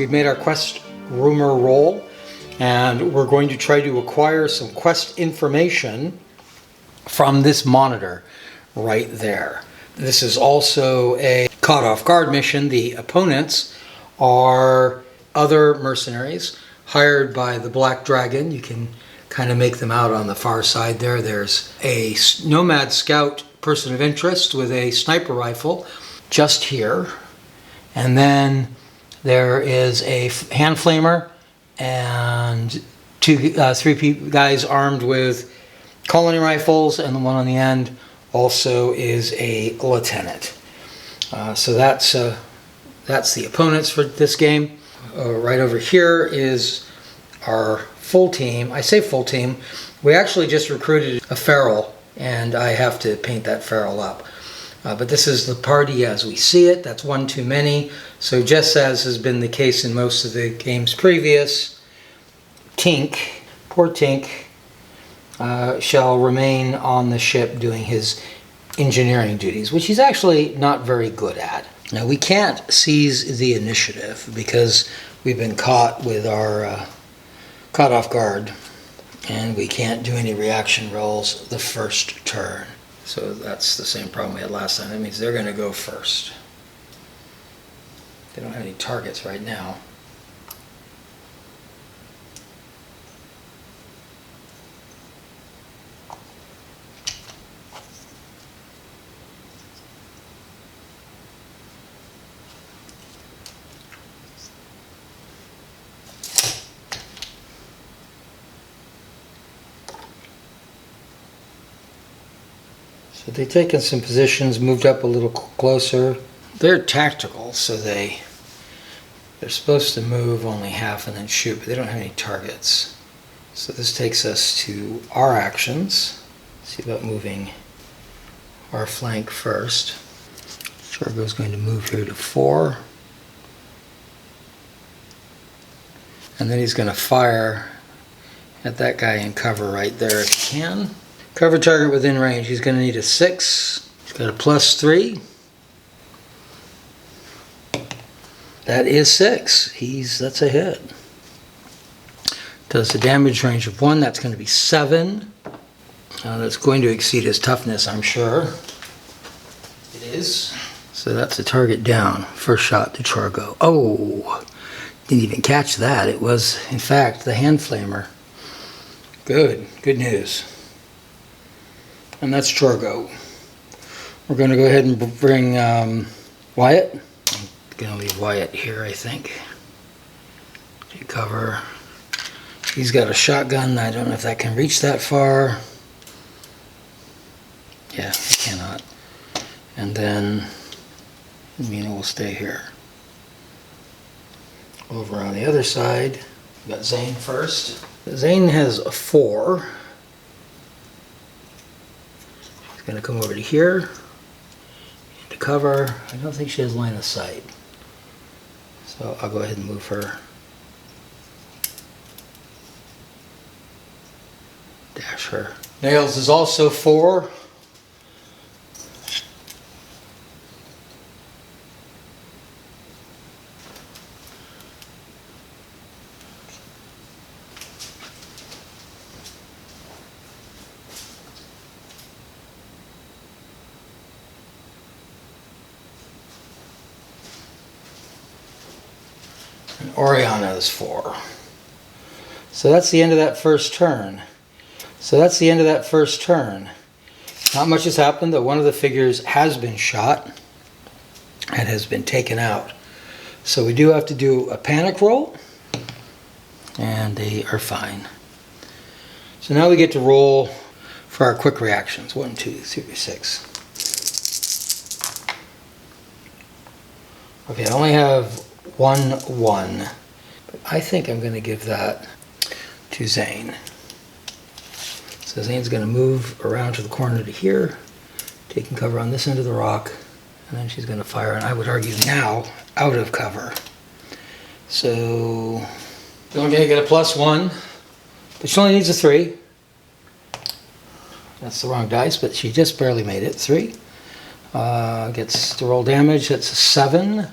we've made our quest rumor roll, and we're going to try to acquire some quest information from this monitor right there. This is also a caught off guard mission. The opponents are other mercenaries hired by the Black Dragon. You can kind of make them out on the far side there. There's a nomad scout person of interest with a sniper rifle just here. And then there is a hand flamer and three guys armed with colony rifles, and the one on the end also is a lieutenant. So that's the opponents for this game. Right over here is our full team. I say full team. We actually just recruited a feral, and I have to paint that feral up. But this is the party as we see it. That's one too many. So just as has been the case in most of the games previous, Tink, poor Tink, shall remain on the ship doing his engineering duties, which he's actually not very good at. Now we can't seize the initiative because we've been caught with our caught off guard, and we can't do any reaction rolls the first turn. So that's the same problem we had last time. That means they're going to go first. They don't have any targets right now. So they've taken some positions, moved up a little closer. They're tactical, so they're supposed to move only half and then shoot, but they don't have any targets. So this takes us to our actions. See about moving our flank first. Chargo's going to move here to 4. And then he's going to fire at that guy in cover right there if he can. Cover target within range. He's going to need a 6. He's got a +3. That is 6. That's a hit. Does a damage range of 1. That's going to be 7. That's going to exceed his toughness, I'm sure. It is. So that's a target down. First shot to Chargo. Oh! Didn't even catch that. It was, in fact, the hand flamer. Good. Good news. And that's Chargo. We're going to go ahead and bring Wyatt. I'm going to leave Wyatt here, I think. Take cover. He's got a shotgun. I don't know if that can reach that far. Yeah, it cannot. And then Mina will stay here. Over on the other side, we got Zayne first. Zayne has a 4. She's going to come over to here, into cover. I don't think she has line of sight. So I'll go ahead and move her. Dash her. Nails is also 4. And Oriana is 4. So that's the end of that first turn. Not much has happened, though one of the figures has been shot and has been taken out. So we do have to do a panic roll, and they are fine. So now we get to roll for our quick reactions. 1, 2, 3, 6. Okay, I only have 1. But I think I'm going to give that to Zayne. So Zayne's going to move around to the corner to here, taking cover on this end of the rock, and then she's going to fire, and I would argue now, out of cover. So you're only going to get a +1, but she only needs a 3. That's the wrong dice, but she just barely made it. 3. Gets to roll damage. That's a 7.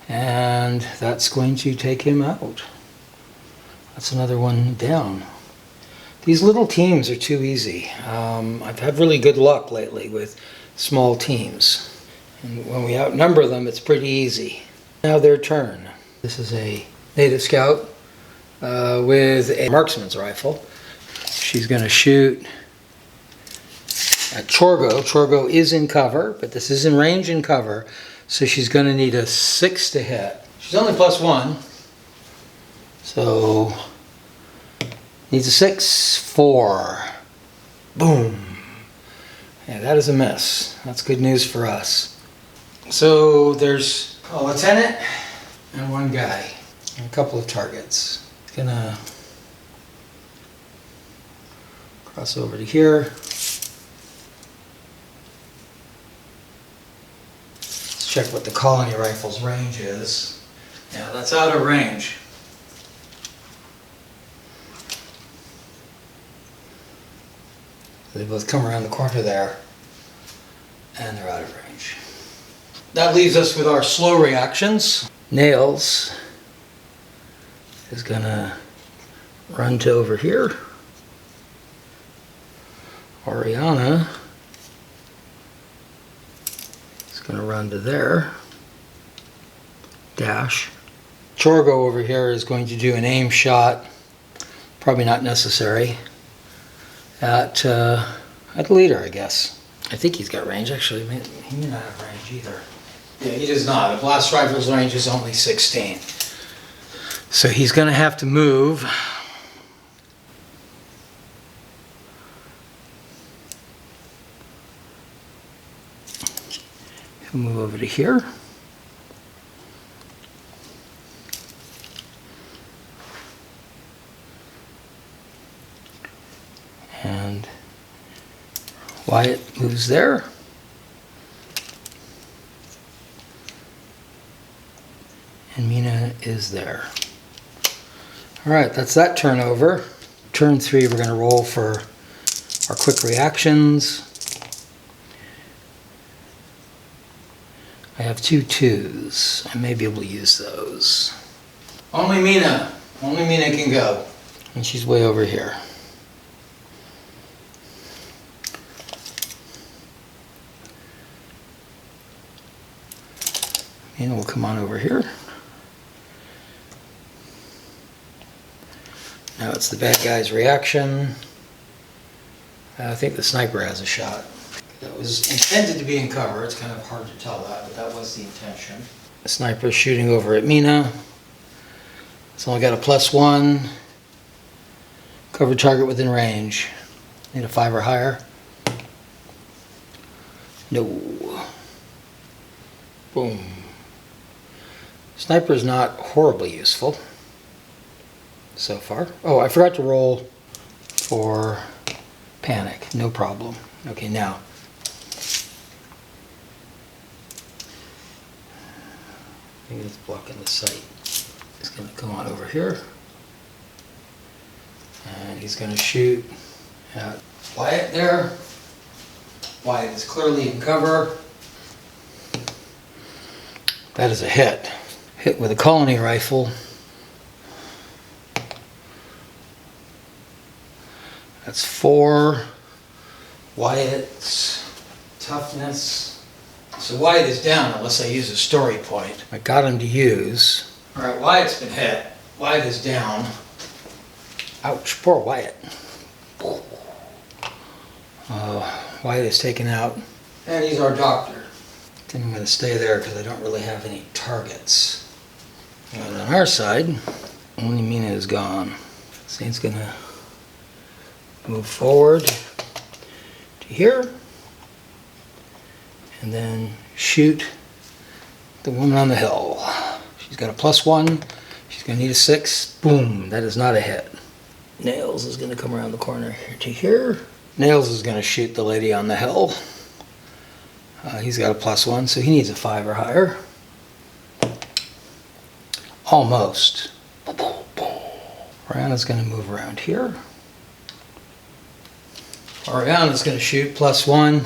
And that's going to take him out. That's another one down. These little teams are too easy. I've had really good luck lately with small teams. And when we outnumber them, it's pretty easy. Now their turn. This is a native scout with a marksman's rifle. She's going to shoot at Chorgo. Chorgo is in cover, but this is in range and cover, so she's going to need a 6 to hit. She's only +1, so needs a 6, 4. Boom. Yeah, that is a miss. That's good news for us. So there's a lieutenant and one guy, and a couple of targets. Gonna cross over to here. Let's check what the colony rifle's range is. Yeah, that's out of range. They both come around the corner there, and they're out of range. That leaves us with our slow reactions. Nails is gonna run to over here. Oriana is gonna run to there. Dash. Chorgo over here is going to do an aim shot, probably not necessary, at the leader, I guess. I think he's got range, actually. He may not have range either. Yeah, he does not. A blast rifle's range is only 16. So he's going to have to move. He'll move over to here. And Wyatt moves there. And Mina is there. All right, that's that turnover. Turn 3, we're going to roll for our quick reactions. I have 2 2s. I may be able to use those. Only Mina can go. And she's way over here. Mina will come on over here. Now it's the bad guy's reaction. I think the sniper has a shot. That was intended to be in cover. It's kind of hard to tell that, but that was the intention. The sniper is shooting over at Mina. It's only got a +1. Cover target within range. Need a 5 or higher. No. Boom. Sniper is not horribly useful so far. Oh, I forgot to roll for panic. No problem. Okay, now. I think it's blocking the sight. He's going to come on over here. And he's going to shoot at Wyatt there. Wyatt is clearly in cover. That is a hit. Hit with a colony rifle. That's 4. Wyatt's toughness. So Wyatt is down unless I use a story point. I got him to use. Alright, Wyatt's been hit. Wyatt is down. Ouch, poor Wyatt. Wyatt is taken out. And he's our doctor. I think I'm going to stay there because I don't really have any targets. And on our side, only Mina is gone. Zayne's going to move forward to here. And then shoot the woman on the hill. She's got a +1. She's going to need a 6. Boom. That is not a hit. Nails is going to come around the corner here to here. Nails is going to shoot the lady on the hill. He's got a +1, so he needs a 5 or higher. Almost. Oriana's going to move around here. Oriana's going to shoot +1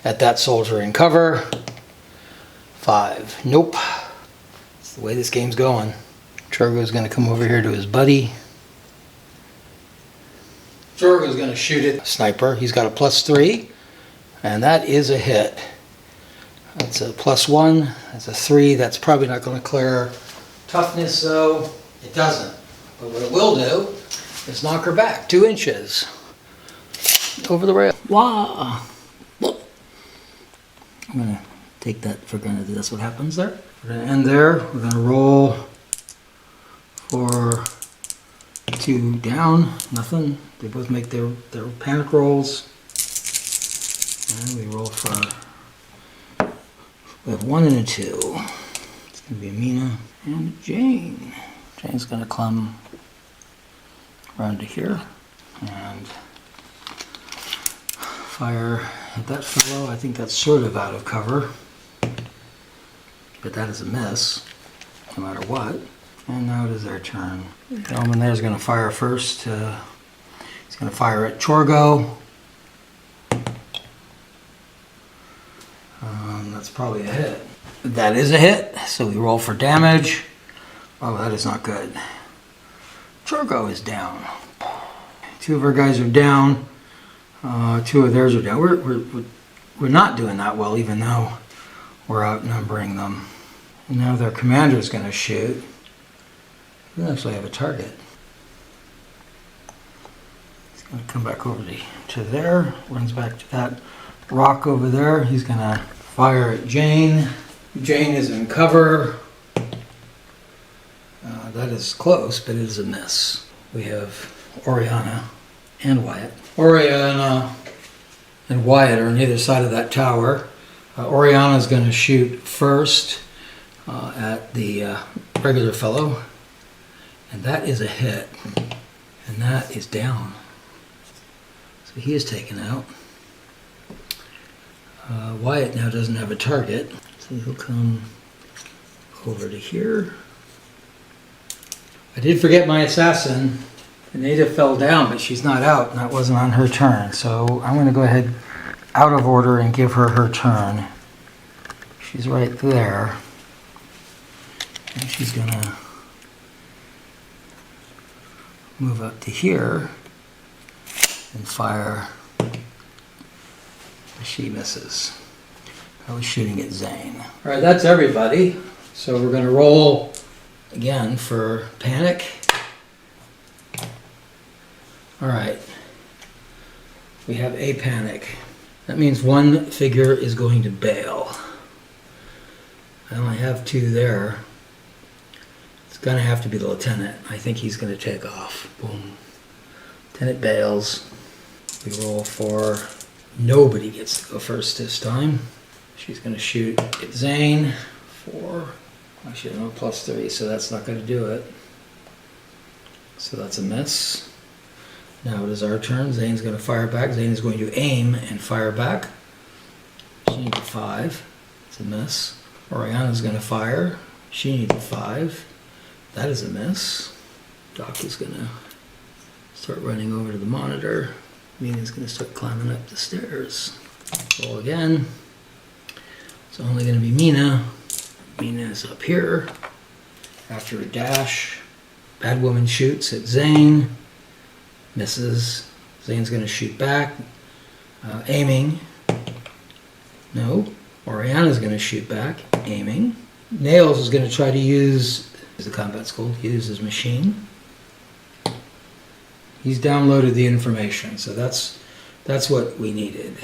at that soldier in cover. 5. Nope. the way this game's going. Chorgo's going to come over here to his buddy. Chorgo's going to shoot at Sniper. He's got a +3, and that is a hit. That's a +1. That's a 3. That's probably not going to clear. Toughness, though, it doesn't. But what it will do is knock her back 2 inches over the rail. Wow! I'm going to take that for granted. That's what happens there. We're going to end there. We're going to roll for 2 down. Nothing. They both make their panic rolls. And we roll for... We have 1 and a 2. It's going to be Mina and Zayne. Zayne's going to climb around to here and fire at that fellow. I think that's sort of out of cover, but that is a miss, no matter what. And now it is their turn. The gentleman there is going to fire first. He's going to fire at Chorgo. That's probably a hit. That is a hit, so we roll for damage. Oh, that is not good. Chorgo is down. 2 of our guys are down. 2 of theirs are down. We're not doing that well, even though we're outnumbering them. And now their commander is going to shoot. They actually have a target. He's going to come back over to there. Runs back to that rock over there. He's going to fire at Zayne. Zayne is in cover. That is close, but it is a miss. We have Oriana and Wyatt. Oriana and Wyatt are on either side of that tower. Oriana is going to shoot first at the regular fellow, and that is a hit, and that is down. So he is taken out. Wyatt now doesn't have a target, so he'll come over to here. I did forget my assassin. The native fell down, but she's not out, and that wasn't on her turn. So I'm going to go ahead out of order and give her her turn. She's right there. And she's going to move up to here and fire. She misses. I was shooting at Zayne. All right, that's everybody. So we're going to roll again for panic. All right. We have a panic. That means 1 figure is going to bail. I only have 2 there. It's going to have to be the lieutenant. I think he's going to take off. Boom. Lieutenant bails. We roll for... Nobody gets to go first this time. She's going to shoot at Zayne for... I should have a +3, so that's not going to do it. So that's a miss. Now it is our turn. Zayne's going to fire back. Zayne is going to aim and fire back. She needs a 5. It's a miss. Oriana's going to fire. She needs a 5. That is a miss. Doc is going to start running over to the monitor. Mina's going to start climbing up the stairs. Roll again. It's only going to be Mina. Mina is up here. After a dash, Bad Woman shoots at Zayne. Misses. Zayne's going to shoot back. Aiming. No. Oriana's going to shoot back. Aiming. Nails is going to try to use the combat school. Use his machine. He's downloaded the information, so that's what we needed.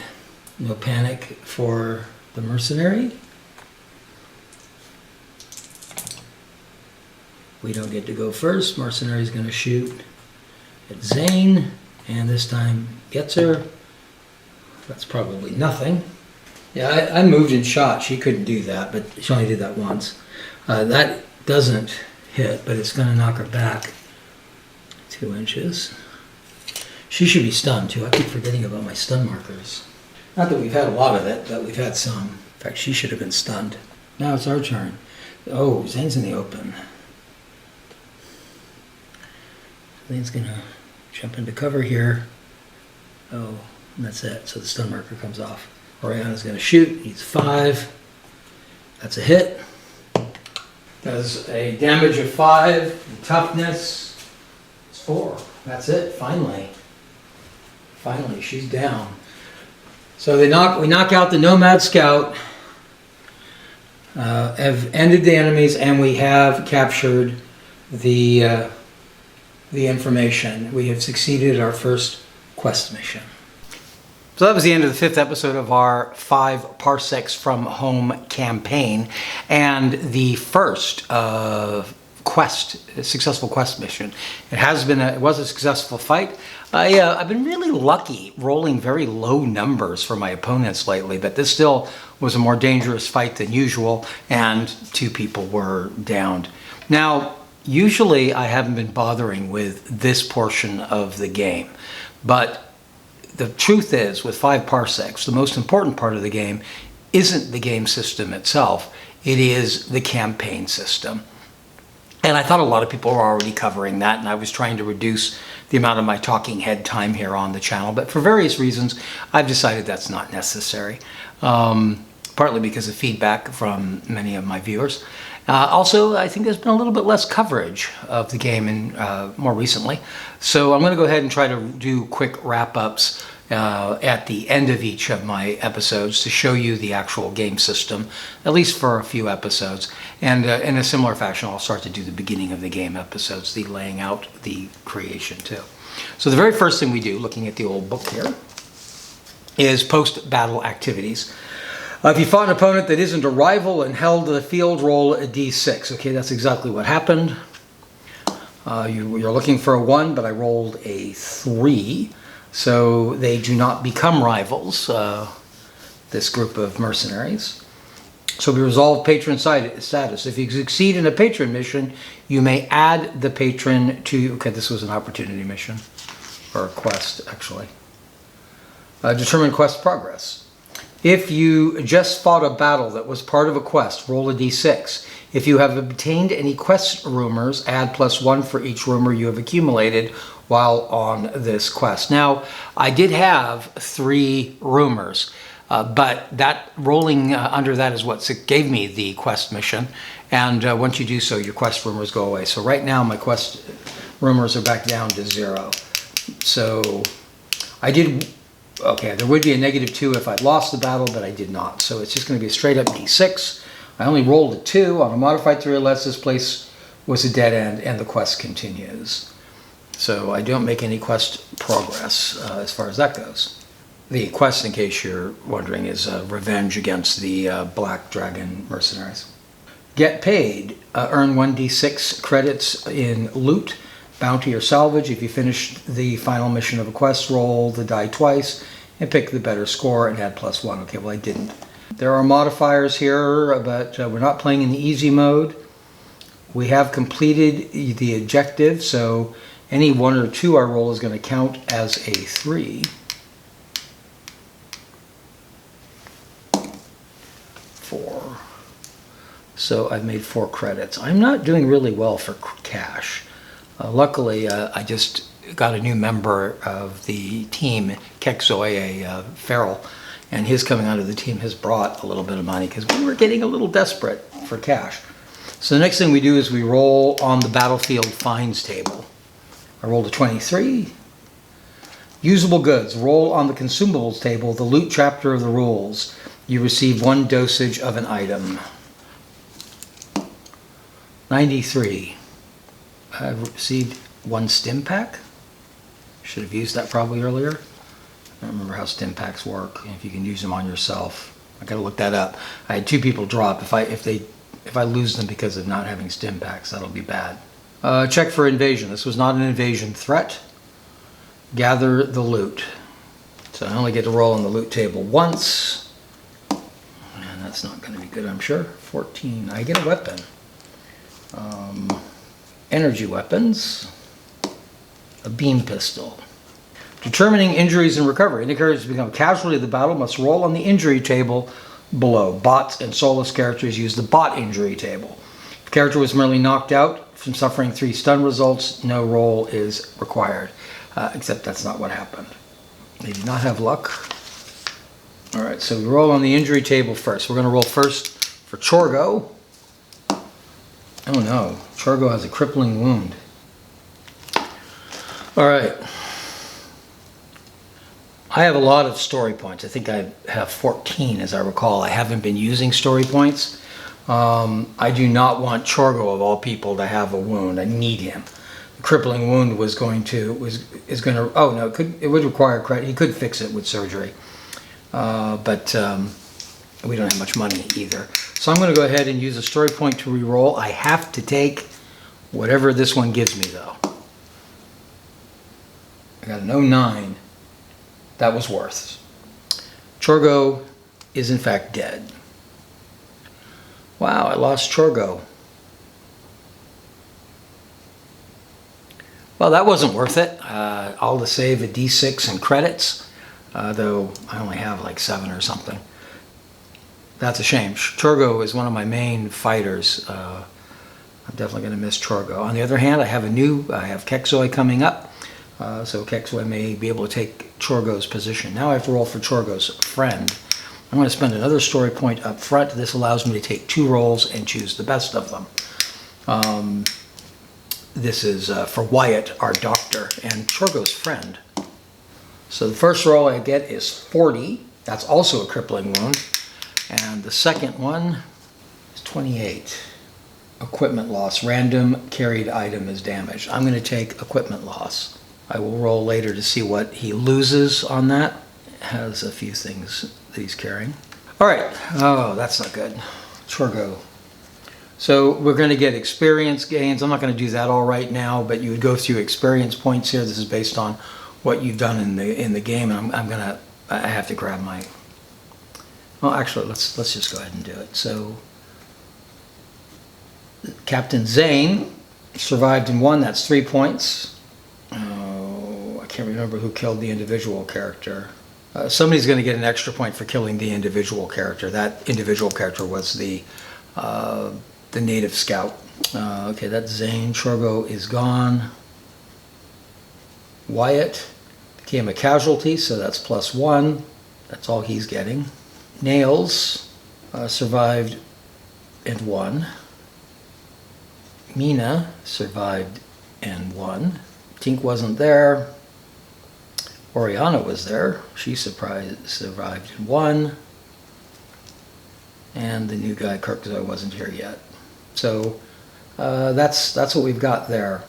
No panic for the mercenary. We don't get to go first. Mercenary's going to shoot at Zayne, and this time gets her. That's probably nothing. Yeah, I moved and shot. She couldn't do that, but she only did that once. That doesn't hit, but it's going to knock her back 2 inches. She should be stunned too. I keep forgetting about my stun markers. Not that we've had a lot of it, but we've had some. In fact, she should have been stunned. Now it's our turn. Oh, Zayne's in the open. Zayne's gonna jump into cover here. Oh, and that's it. So the stun marker comes off. Oriana's gonna shoot. Needs 5. That's a hit. Does a damage of 5, toughness is 4. That's it, finally. Finally, she's down. So we knock out the Nomad Scout, have ended the enemies, and we have captured the information. We have succeeded our first quest mission. So that was the end of the 5th episode of our 5 Parsecs From Home campaign, and the first successful quest mission. It was a successful fight. I've been really lucky rolling very low numbers for my opponents lately, but this still was a more dangerous fight than usual, and 2 people were downed. Now, usually I haven't been bothering with this portion of the game, but the truth is, with 5 parsecs, the most important part of the game isn't the game system itself, it is the campaign system. And I thought a lot of people were already covering that, and I was trying to reduce the amount of my talking head time here on the channel, but for various reasons, I've decided that's not necessary. Partly because of feedback from many of my viewers. Also, I think there's been a little bit less coverage of the game more recently. So I'm going to go ahead and try to do quick wrap-ups at the end of each of my episodes to show you the actual game system, at least for a few episodes. And in a similar fashion, I'll start to do the beginning of the game episodes, the laying out, the creation too. So the very first thing we do, looking at the old book here, is post-battle activities. If you fought an opponent that isn't a rival and held the field, roll a d6. Okay, that's exactly what happened. You're looking for a 1, but I rolled a 3. So they do not become rivals, this group of mercenaries. So we resolve patron status. If you succeed in a patron mission, you may add the patron to... Okay, this was an opportunity mission, or a quest, actually. Determine quest progress. If you just fought a battle that was part of a quest, roll a d6. If you have obtained any quest rumors, add +1 for each rumor you have accumulated while on this quest. Now, I did have 3 rumors, but that rolling under that is what gave me the quest mission. And once you do so, your quest rumors go away. So right now, my quest rumors are back down to 0. So I did... Okay, there would be a -2 if I'd lost the battle, but I did not. So it's just going to be a straight up d6. I only rolled a 2 on a modified 3 or less. This place was a dead end, and the quest continues. So I don't make any quest progress as far as that goes. The quest, in case you're wondering, is revenge against the Black Dragon Mercenaries. Get paid. Earn 1d6 credits in loot, bounty, or salvage. If you finish the final mission of a quest, roll the die twice and pick the better score and add +1. Okay, well I didn't. There are modifiers here, but we're not playing in the easy mode. We have completed the objective, so any 1 or 2 I roll is going to count as a 3. 4. So I've made 4 credits. I'm not doing really well for cash. Luckily, I just got a new member of the team, Kekzoy, a feral, and his coming onto the team has brought a little bit of money because we were getting a little desperate for cash. So the next thing we do is we roll on the battlefield finds table. I rolled a 23. Usable goods. Roll on the consumables table, the loot chapter of the rules. You receive 1 dosage of an item. 93. I've received 1 stim pack. Should have used that probably earlier. I don't remember how stim packs work, if you can use them on yourself. I gotta look that up. I had 2 people drop. If I lose them because of not having stim packs, that'll be bad. Check for invasion. This was not an invasion threat. Gather the loot. So I only get to roll on the loot table once. And that's not going to be good, I'm sure. 14. I get a weapon. Energy weapons. A beam pistol. Determining injuries and recovery. Any characters who become a casualty of the battle must roll on the injury table below. Bots and soulless characters use the bot injury table. If the character was merely knocked out from suffering 3 stun results, no roll is required. Except that's not what happened. They did not have luck. Alright, so we roll on the injury table first. We're going to roll first for Chorgo. Oh no, Chorgo has a crippling wound. All right. I have a lot of story points. I think I have 14 as I recall. I haven't been using story points. I do not want Chorgo of all people to have a wound. I need him. The crippling wound is going to, oh no, it would require credit. He could fix it with surgery. But we don't have much money either. So I'm going to go ahead and use a story point to re-roll. I have to take whatever this one gives me though. I got an 09. That was worth. Chorgo is in fact dead. Wow, I lost Chorgo. Well, that wasn't worth it. All to save a D6 in credits, though I only have like 7 or something. That's a shame. Chorgo is one of my main fighters. I'm definitely going to miss Chorgo. On the other hand, I have Kexoi coming up. So Kexoi may be able to take Chorgo's position. Now I have to roll for Chorgo's friend. I'm going to spend another story point up front. This allows me to take 2 rolls and choose the best of them. This is for Wyatt, our doctor, and Chorgo's friend. So the first roll I get is 40. That's also a crippling wound. And the second one is 28. Equipment loss. Random carried item is damaged. I'm going to take equipment loss. I will roll later to see what he loses on that. It has a few things that he's carrying. All right. Oh, that's not good. Chorgo. So we're going to get experience gains. I'm not going to do that all right now, but you would go through experience points here. This is based on what you've done in the game, and I have to grab my. Well, actually, let's just go ahead and do it. So Captain Zayne survived in 1. That's 3 points. Oh, I can't remember who killed the individual character. Somebody's going to get an extra point for killing the individual character. That individual character was the native scout. Okay, that's Zayne. Chorgo is gone. Wyatt became a casualty, so that's +1. That's all he's getting. Nails survived and 1. Mina survived and 1. Tink wasn't there. Oriana was there. She survived and 1. And the new guy, Kexoi, wasn't here yet. So that's what we've got there.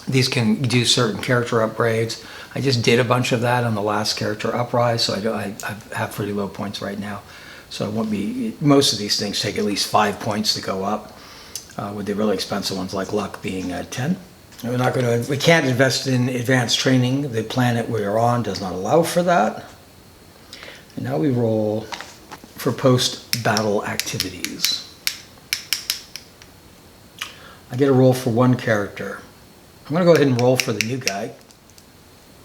These can do certain character upgrades. I just did a bunch of that on the last character uprise, so I have pretty low points right now. So it won't be. Most of these things take at least 5 points to go up, with the really expensive ones like luck being 10. We can't invest in advanced training. The planet we are on does not allow for that. And now we roll for post-battle activities. I get a roll for 1 character. I'm going to go ahead and roll for the new guy,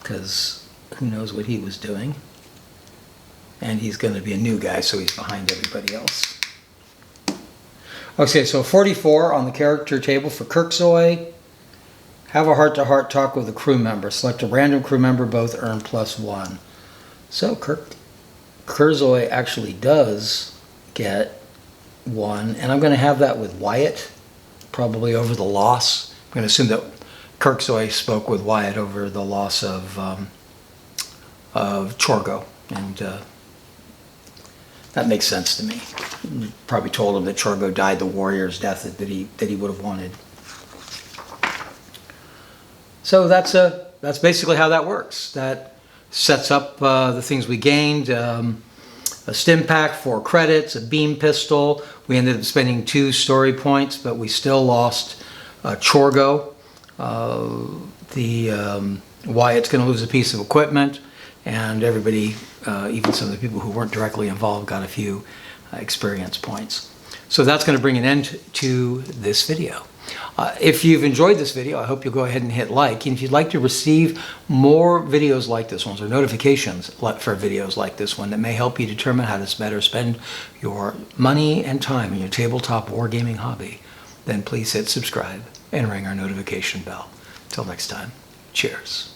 because who knows what he was doing. And he's going to be a new guy, so he's behind everybody else. Okay, so 44 on the character table for Kexoi. Have a heart-to-heart talk with a crew member. Select a random crew member, both earn +1. So Kexoi actually does get 1, and I'm going to have that with Wyatt, probably over the loss. I'm going to assume that Kexoi spoke with Wyatt over the loss of Chorgo, and that makes sense to me. Probably told him that Chorgo died the warrior's death that he would have wanted. So that's basically how that works. That sets up the things we gained. A stim pack, 4 credits, a beam pistol. We ended up spending 2 story points, but we still lost Chorgo. Wyatt's going to lose a piece of equipment, and everybody, even some of the people who weren't directly involved, got a few experience points. So that's going to bring an end to this video. If you've enjoyed this video, I hope you'll go ahead and hit like. And if you'd like to receive more videos like this one, or notifications for videos like this one that may help you determine how to better spend your money and time in your tabletop wargaming hobby, then please hit subscribe and ring our notification bell. Till next time, cheers.